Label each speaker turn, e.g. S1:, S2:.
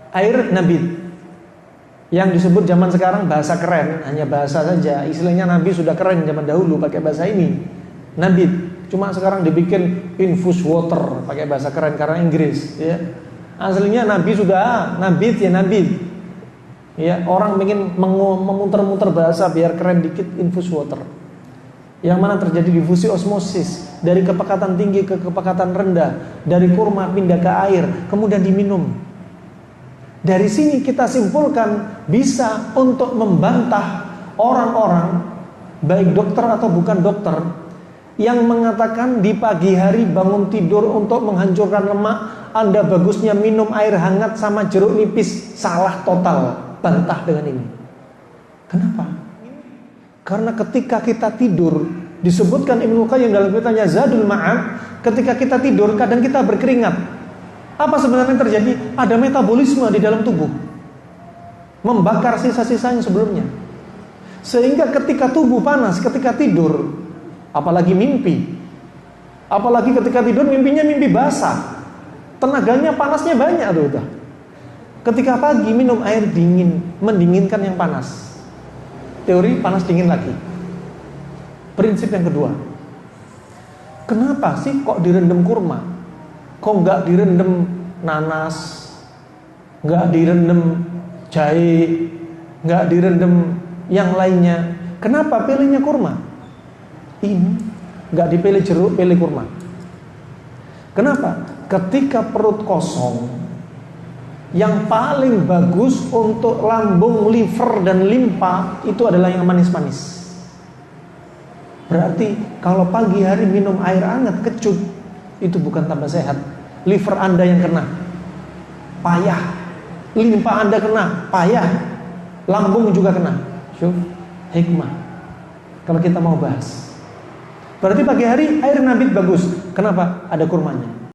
S1: Air nabit, yang disebut zaman sekarang bahasa keren, hanya bahasa saja. Istilahnya Nabi sudah keren zaman dahulu pakai bahasa ini, nabit. Cuma sekarang dibikin infused water pakai bahasa keren karena Inggris, ya. Aslinya Nabi sudah nabit ya nabit. Ya, orang ingin memutar-mutar bahasa biar keren dikit, infused water. Yang mana terjadi difusi osmosis dari kepekatan tinggi ke kepekatan rendah, dari kurma pindah ke air, kemudian diminum. Dari sini kita simpulkan bisa untuk membantah orang-orang, baik dokter atau bukan dokter, yang mengatakan di pagi hari bangun tidur untuk menghancurkan lemak, Anda bagusnya minum air hangat sama jeruk nipis. Salah total, bantah dengan ini. Kenapa? Karena ketika kita tidur, disebutkan Ibnu Qayyim dalam kitabnya Zadul Ma'ad, ketika kita tidur kadang kita berkeringat. Apa sebenarnya yang terjadi? Ada metabolisme di dalam tubuh, membakar sisa-sisa yang sebelumnya. Sehingga ketika tubuh panas, ketika tidur, apalagi mimpi, apalagi ketika tidur mimpinya mimpi basah, tenaganya panasnya banyak tuh. Ketika pagi minum air dingin, mendinginkan yang panas. Teori panas dingin lagi. Prinsip yang kedua, kenapa sih kok direndam kurma? Kok nggak direndam nanas, nggak direndam jahe, nggak direndam yang lainnya? Kenapa pilihnya kurma? Ini nggak dipilih jeruk, pilih kurma. Kenapa? Ketika perut kosong, yang paling bagus untuk lambung, liver dan limpa itu adalah yang manis-manis. Berarti kalau pagi hari minum air hangat kecut, itu bukan tambah sehat. Liver Anda yang kena, payah. Limpa Anda kena, payah. Lambung juga kena. Syuf, hikmah. Kalau kita mau bahas, berarti pagi hari air nabit bagus. Kenapa? Ada kurmanya.